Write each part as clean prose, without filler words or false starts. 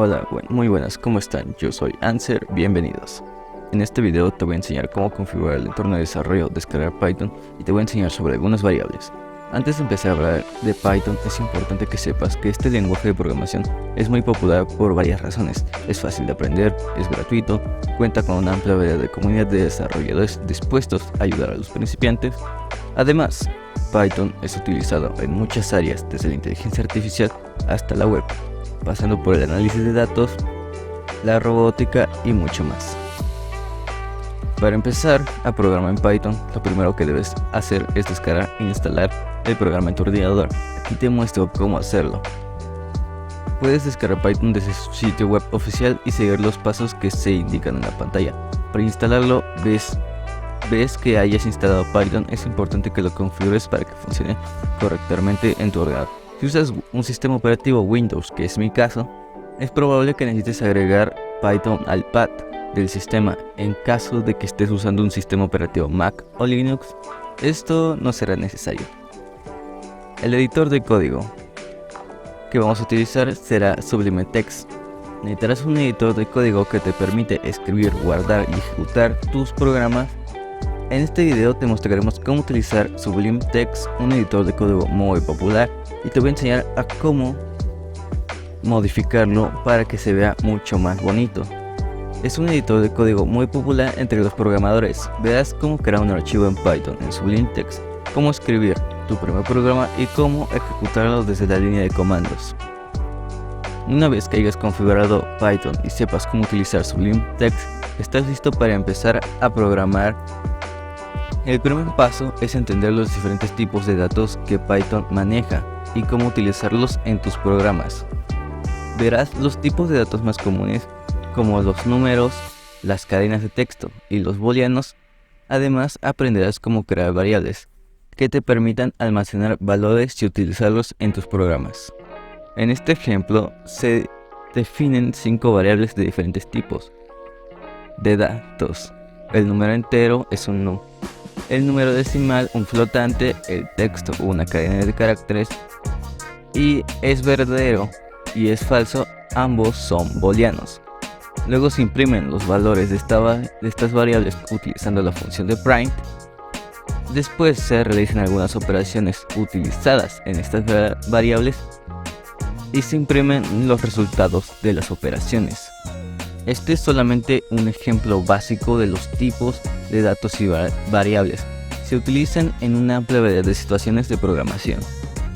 Hola, muy buenas, ¿cómo están? Yo soy Anser, bienvenidos. En este video te voy a enseñar cómo configurar el entorno de desarrollo, descargar Python y te voy a enseñar sobre algunas variables. Antes de empezar a hablar de Python, es importante que sepas que este lenguaje de programación es muy popular por varias razones. Es fácil de aprender, es gratuito, cuenta con una amplia variedad de comunidad de desarrolladores dispuestos a ayudar a los principiantes. Además, Python es utilizado en muchas áreas, desde la inteligencia artificial hasta la web, pasando por el análisis de datos, la robótica y mucho más. Para empezar a programar en Python, lo primero que debes hacer es descargar e instalar el programa en tu ordenador. Aquí te muestro cómo hacerlo. Puedes descargar Python desde su sitio web oficial y seguir los pasos que se indican en la pantalla. Para instalarlo, ves que hayas instalado Python, es importante que lo configures para que funcione correctamente en tu ordenador. Si usas un sistema operativo Windows, que es mi caso, es probable que necesites agregar Python al pad del sistema. En caso de que estés usando un sistema operativo Mac o Linux, esto no será necesario. El editor de código que vamos a utilizar será Sublime Text. Necesitarás un editor de código que te permite escribir, guardar y ejecutar tus programas. En este video te mostraremos cómo utilizar Sublime Text, un editor de código muy popular, y te voy a enseñar a cómo modificarlo para que se vea mucho más bonito. Es un editor de código muy popular entre los programadores. Verás cómo crear un archivo en Python en Sublime Text, cómo escribir tu primer programa y cómo ejecutarlo desde la línea de comandos. Una vez que hayas configurado Python y sepas cómo utilizar Sublime Text, estás listo para empezar a programar. El primer paso es entender los diferentes tipos de datos que Python maneja y cómo utilizarlos en tus programas. Verás los tipos de datos más comunes, como los números, las cadenas de texto y los booleanos. Además, aprenderás cómo crear variables que te permitan almacenar valores y utilizarlos en tus programas. En este ejemplo se definen 5 variables de diferentes tipos de datos. El número entero es un número, el número decimal un flotante, el texto una cadena de caracteres, y es verdadero y es falso, ambos son booleanos. Luego se imprimen los valores de estas variables utilizando la función de print. Después se realizan algunas operaciones utilizadas en estas variables y se imprimen los resultados de las operaciones. Este es solamente un ejemplo básico de los tipos de datos y variables. Se utilizan en una amplia variedad de situaciones de programación.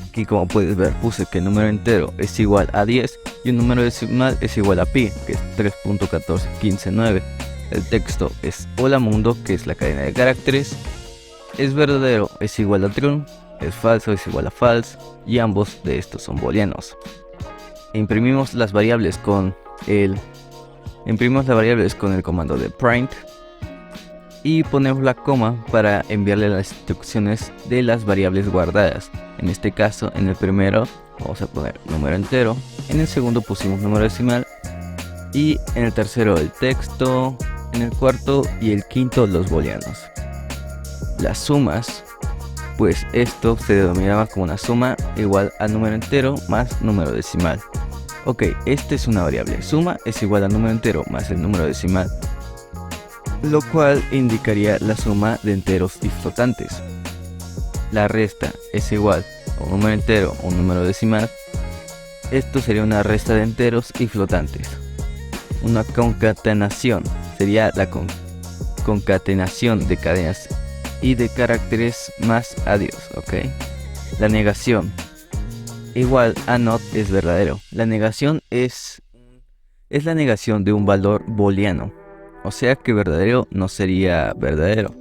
Aquí, como puedes ver, puse que el número entero es igual a 10 y un número decimal es igual a pi, que es 3.14159. El texto es hola mundo, que es la cadena de caracteres. Es verdadero es igual a true, es falso es igual a false, y ambos de estos son booleanos. Imprimimos las variables con el comando de print y ponemos la coma para enviarle las instrucciones de las variables guardadas. En este caso, en el primero vamos a poner número entero, en el segundo pusimos número decimal, y en el tercero el texto, en el cuarto y el quinto los booleanos. Las sumas, pues esto se denominaba como una suma igual a número entero más número decimal. Ok, esta es una variable. Suma es igual a número entero más el número decimal, lo cual indicaría la suma de enteros y flotantes. La resta es igual a un número entero o un número decimal. Esto sería una resta de enteros y flotantes. Una concatenación sería la concatenación de cadenas y de caracteres más adiós, ok. La negación igual a not es verdadero. La negación es la negación de un valor booleano, o sea que verdadero no sería verdadero.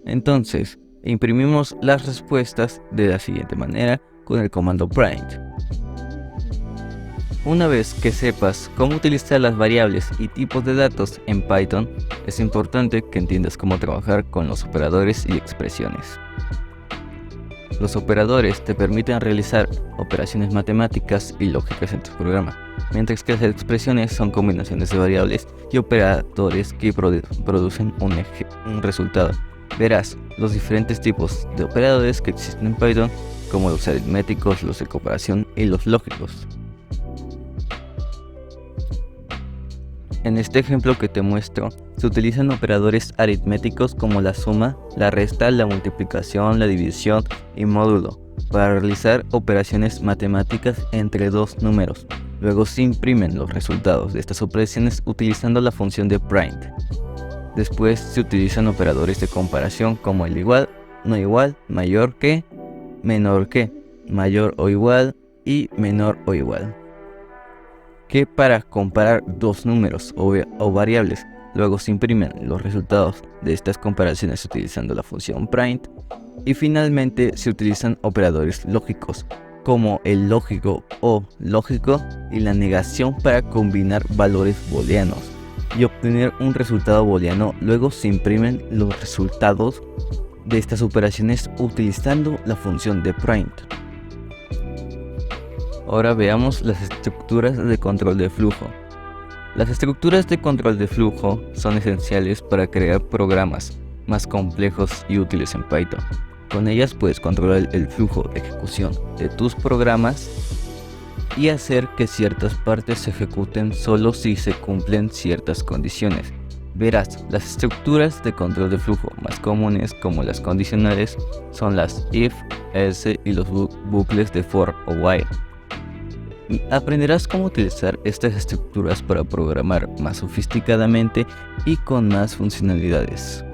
Entonces imprimimos las respuestas de la siguiente manera con el comando print. Una vez que sepas cómo utilizar las variables y tipos de datos en Python, es importante que entiendas cómo trabajar con los operadores y expresiones. Los operadores te permiten realizar operaciones matemáticas y lógicas en tu programa, mientras que las expresiones son combinaciones de variables y operadores que producen un resultado. Verás los diferentes tipos de operadores que existen en Python, como los aritméticos, los de comparación y los lógicos. En este ejemplo que te muestro, se utilizan operadores aritméticos como la suma, la resta, la multiplicación, la división y módulo para realizar operaciones matemáticas entre dos números. Luego se imprimen los resultados de estas operaciones utilizando la función de print. Después se utilizan operadores de comparación como el igual, no igual, mayor que, menor que, mayor o igual y menor o igual, que para comparar dos números o variables. Luego se imprimen los resultados de estas comparaciones utilizando la función print. Y finalmente se utilizan operadores lógicos como el lógico o lógico y la negación para combinar valores booleanos y obtener un resultado booleano. Luego se imprimen los resultados de estas operaciones utilizando la función de print. Ahora veamos las estructuras de control de flujo. Las estructuras de control de flujo son esenciales para crear programas más complejos y útiles en Python. Con ellas puedes controlar el flujo de ejecución de tus programas y hacer que ciertas partes se ejecuten solo si se cumplen ciertas condiciones. Verás, las estructuras de control de flujo más comunes, como las condicionales, son las if, else y los bucles de for o while. Aprenderás cómo utilizar estas estructuras para programar más sofisticadamente y con más funcionalidades.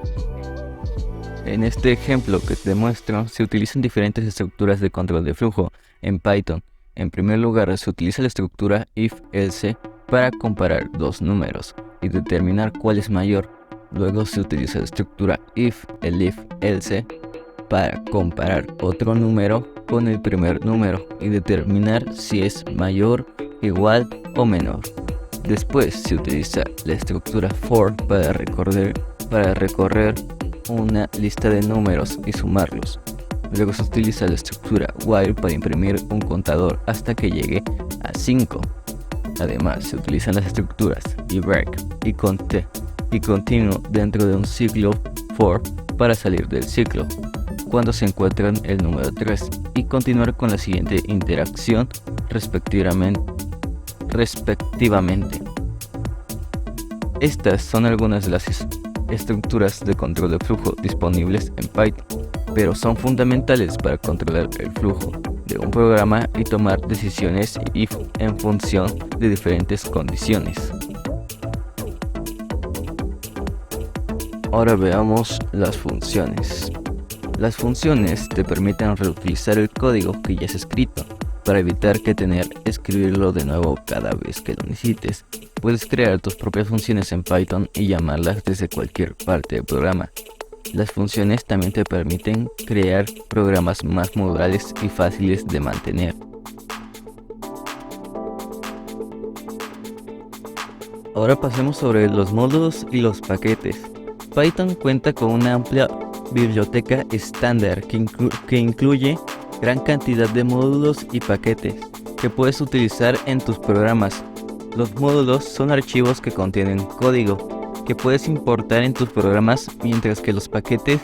En este ejemplo que te muestro, se utilizan diferentes estructuras de control de flujo en Python. En primer lugar, se utiliza la estructura if-else para comparar dos números y determinar cuál es mayor. Luego se utiliza la estructura if-else para comparar otro número con el primer número y determinar si es mayor, igual o menor. Después se utiliza la estructura for para recorrer una lista de números y sumarlos. Luego se utiliza la estructura while para imprimir un contador hasta que llegue a 5. Además se utilizan las estructuras break y continue dentro de un ciclo for para salir del ciclo cuando se encuentran el número 3 y continuar con la siguiente interacción respectivamente. Estas son algunas de las estructuras de control de flujo disponibles en Python, pero son fundamentales para controlar el flujo de un programa y tomar decisiones en función de diferentes condiciones. Ahora veamos las funciones. Las funciones te permiten reutilizar el código que ya has escrito para evitar que escribirlo de nuevo cada vez que lo necesites. Puedes crear tus propias funciones en Python y llamarlas desde cualquier parte del programa. Las funciones también te permiten crear programas más modulares y fáciles de mantener. Ahora pasemos sobre los módulos y los paquetes. Python cuenta con una amplia biblioteca estándar que incluye gran cantidad de módulos y paquetes que puedes utilizar en tus programas. Los módulos son archivos que contienen código que puedes importar en tus programas, mientras que los paquetes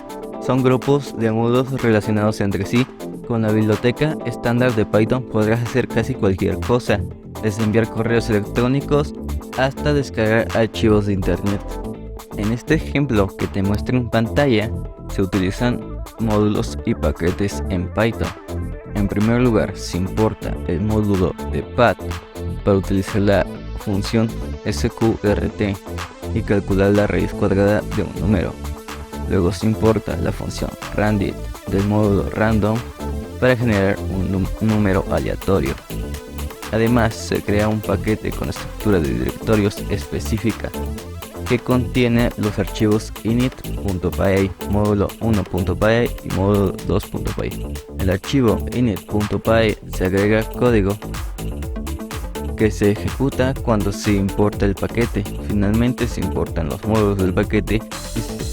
son grupos de módulos relacionados entre sí. Con la biblioteca estándar de Python podrás hacer casi cualquier cosa, desde enviar correos electrónicos hasta descargar archivos de internet. En este ejemplo que te muestro en pantalla, se utilizan módulos y paquetes en Python. En primer lugar, se importa el módulo de path para utilizar la función sqrt y calcular la raíz cuadrada de un número. Luego se importa la función randit del módulo random para generar un número aleatorio. Además, se crea un paquete con estructura de directorios específica que contiene los archivos init.py, módulo 1.py y módulo 2.py. El archivo init.py se agrega código que se ejecuta cuando se importa el paquete. Finalmente se importan los módulos del paquete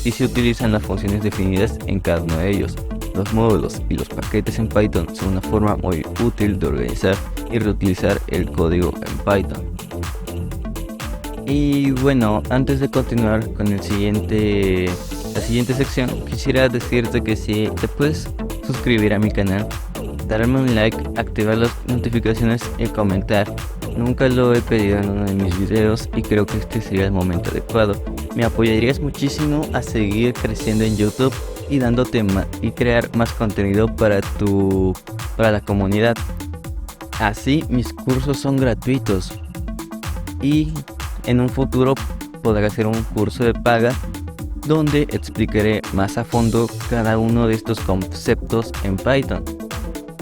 y se utilizan las funciones definidas en cada uno de ellos. Los módulos y los paquetes en Python son una forma muy útil de organizar y reutilizar el código en Python. Y bueno, antes de continuar con la siguiente sección, quisiera decirte que si te puedes suscribir a mi canal, darme un like, activar las notificaciones y comentar, Nunca lo he pedido en uno de mis videos y creo que este sería el momento adecuado. Me apoyarías muchísimo a seguir creciendo en YouTube y dándote y crear más contenido para la comunidad. Así mis cursos son gratuitos y en un futuro podré hacer un curso de paga donde explicaré más a fondo cada uno de estos conceptos en Python,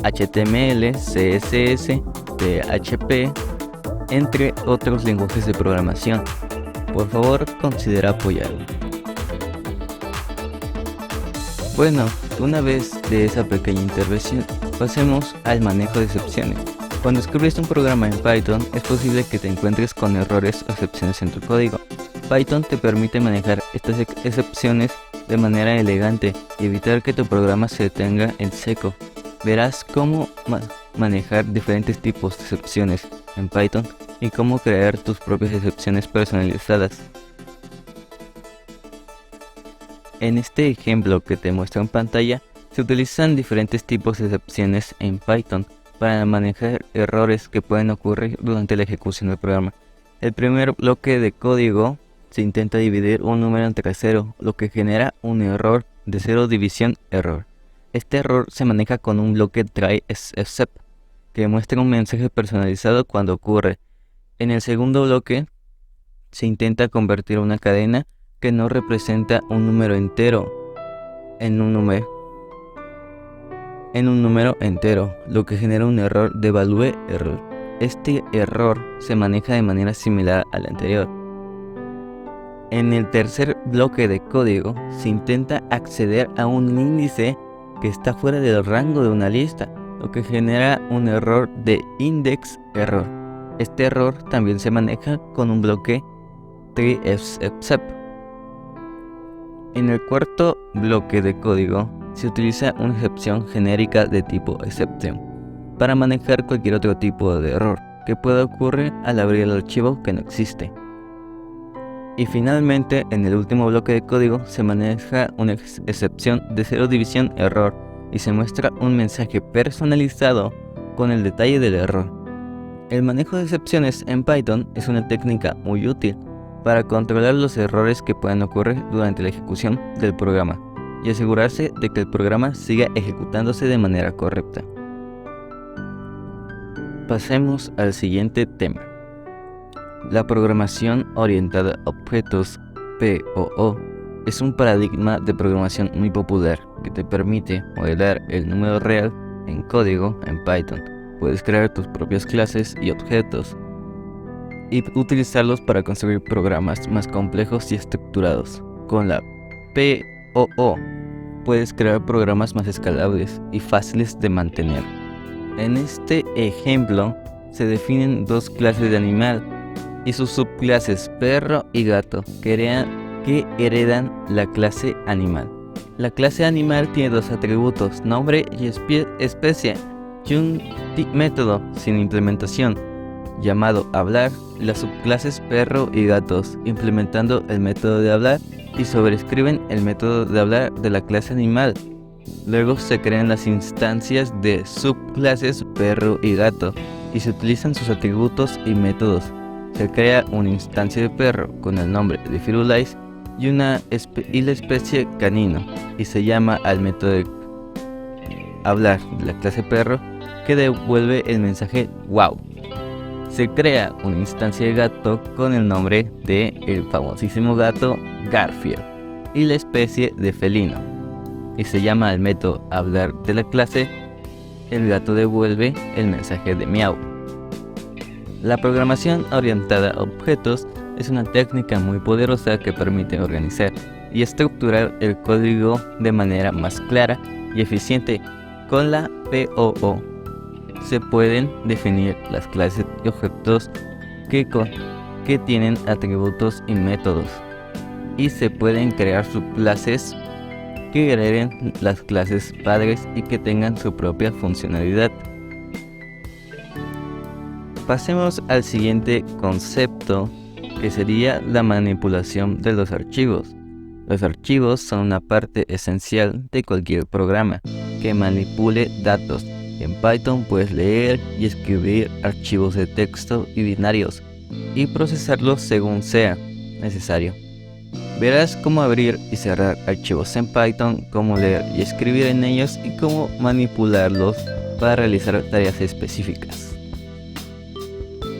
HTML, CSS, PHP, entre otros lenguajes de programación. Por favor, considera apoyarme. Bueno, una vez de esa pequeña intervención, pasemos al manejo de excepciones. Cuando escribes un programa en Python, es posible que te encuentres con errores o excepciones en tu código. Python te permite manejar estas excepciones de manera elegante y evitar que tu programa se detenga en seco. Verás cómo manejar diferentes tipos de excepciones en Python y cómo crear tus propias excepciones personalizadas. En este ejemplo que te muestro en pantalla, se utilizan diferentes tipos de excepciones en Python para manejar errores que pueden ocurrir durante la ejecución del programa. El primer bloque de código se intenta dividir un número entre 0, lo que genera un error de 0 división error. Este error se maneja con un bloque try except, que muestra un mensaje personalizado cuando ocurre. En el segundo bloque se intenta convertir una cadena que no representa un número entero en un número entero, lo que genera un error de value error. Este error se maneja de manera similar al anterior. En el tercer bloque de código se intenta acceder a un índice que está fuera del rango de una lista, lo que genera un error de index error. Este error también se maneja con un bloque try except. En el cuarto bloque de código se utiliza una excepción genérica de tipo exception para manejar cualquier otro tipo de error que pueda ocurrir al abrir el archivo que no existe. Y finalmente, en el último bloque de código se maneja una excepción de 0 división error y se muestra un mensaje personalizado con el detalle del error. El manejo de excepciones en Python es una técnica muy útil para controlar los errores que puedan ocurrir durante la ejecución del programa y asegurarse de que el programa siga ejecutándose de manera correcta. Pasemos al siguiente tema. La programación orientada a objetos, POO, es un paradigma de programación muy popular que te permite modelar el número real en código en Python. Puedes crear tus propias clases y objetos y utilizarlos para construir programas más complejos y estructurados. Con la POO puedes crear programas más escalables y fáciles de mantener. En este ejemplo se definen dos clases de animal y sus subclases perro y gato que heredan la clase animal. La clase animal tiene dos atributos, nombre y especie, y un método sin implementación llamado hablar, y las subclases perro y gatos implementando el método de hablar y sobrescriben el método de hablar de la clase animal. Luego se crean las instancias de subclases perro y gato y se utilizan sus atributos y métodos. Se crea una instancia de perro con el nombre de Firulais y la especie canino y se llama al método de hablar de la clase perro que devuelve el mensaje wow. Se crea una instancia de gato con el nombre de el famosísimo gato Garfield y la especie de felino y se llama al método hablar de la clase. El gato devuelve el mensaje de miau. La programación orientada a objetos es una técnica muy poderosa que permite organizar y estructurar el código de manera más clara y eficiente. Con la POO se pueden definir las clases y objetos que tienen atributos y métodos, y se pueden crear subclases que hereden las clases padres y que tengan su propia funcionalidad. Pasemos al siguiente concepto, que sería la manipulación de los archivos. Los archivos son una parte esencial de cualquier programa que manipule datos En Python puedes leer y escribir archivos de texto y binarios y procesarlos según sea necesario. Verás cómo abrir y cerrar archivos en Python, cómo leer y escribir en ellos y cómo manipularlos para realizar tareas específicas.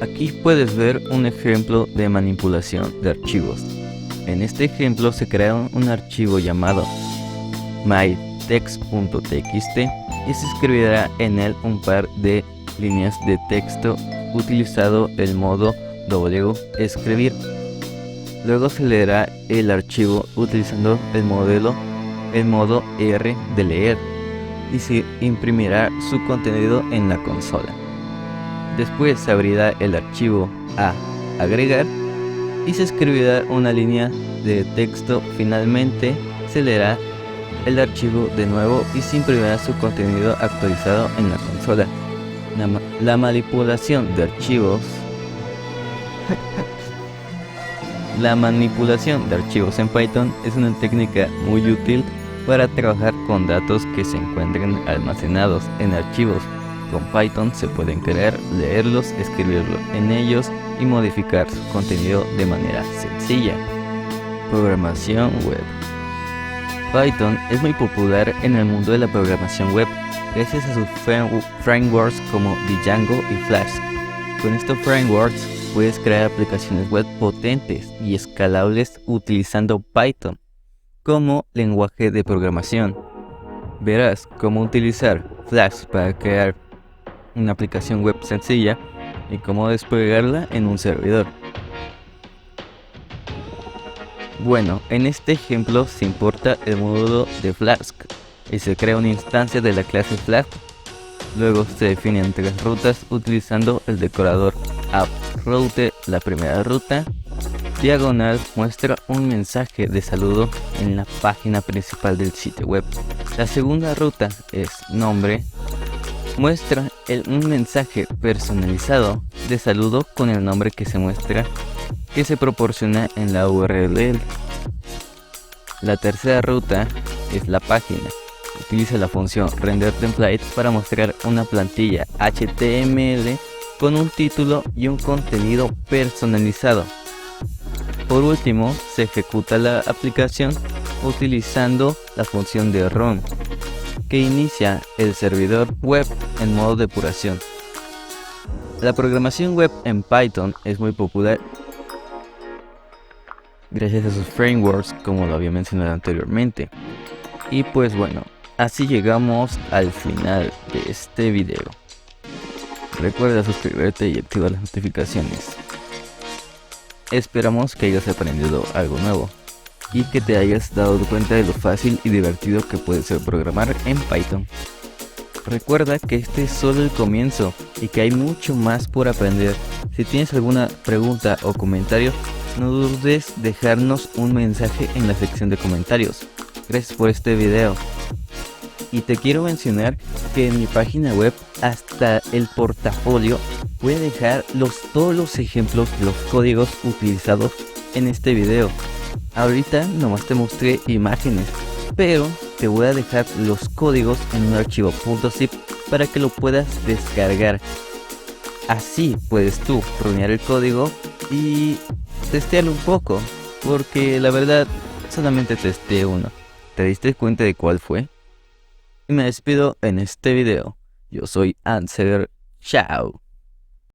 Aquí puedes ver un ejemplo de manipulación de archivos. En este ejemplo se crea un archivo llamado mytext.txt y se escribirá en él un par de líneas de texto utilizando el modo W escribir. Luego se leerá el archivo utilizando el modo R de leer y se imprimirá su contenido en la consola. Después se abrirá el archivo a agregar y se escribirá una línea de texto. Finalmente se leerá el archivo de nuevo y se imprimirá su contenido actualizado en la consola. La manipulación de archivos La manipulación de archivos en Python es una técnica muy útil para trabajar con datos que se encuentren almacenados en archivos. Con Python se pueden crear, leerlos, escribirlo en ellos y modificar su contenido de manera sencilla. Programación web. Python es muy popular en el mundo de la programación web gracias a sus frameworks como Django y Flask. Con estos frameworks puedes crear aplicaciones web potentes y escalables utilizando Python como lenguaje de programación. Verás cómo utilizar Flask para crear una aplicación web sencilla y cómo desplegarla en un servidor. Bueno, en este ejemplo se importa el módulo de Flask y se crea una instancia de la clase Flask. Luego se definen 3 rutas utilizando el decorador upRoute. La primera ruta, diagonal, muestra un mensaje de saludo en la página principal del sitio web. La segunda ruta es nombre, muestra un mensaje personalizado de saludo con el nombre que se proporciona en la URL. La tercera ruta es la página. Utiliza la función renderTemplate para mostrar una plantilla HTML con un título y un contenido personalizado. Por último, se ejecuta la aplicación utilizando la función de run, que inicia el servidor web en modo depuración. La programación web en Python es muy popular gracias a sus frameworks, como lo había mencionado anteriormente. Y pues bueno, así llegamos al final de este video. Recuerda suscribirte y activar las notificaciones. Esperamos que hayas aprendido algo nuevo y que te hayas dado cuenta de lo fácil y divertido que puede ser programar en Python. Recuerda que este es solo el comienzo y que hay mucho más por aprender. Si tienes alguna pregunta o comentario, no dudes dejarnos un mensaje en la sección de comentarios. Gracias por este video. Y te quiero mencionar que en mi página web hasta el portafolio voy a dejar todos los ejemplos de los códigos utilizados en este video. Ahorita nomás te mostré imágenes, pero te voy a dejar los códigos en un archivo .zip para que lo puedas descargar. Así puedes tú runear el código y testearlo un poco, porque la verdad solamente testé uno. ¿Te diste cuenta de cuál fue? Y me despido en este video. Yo soy Answer. Chao.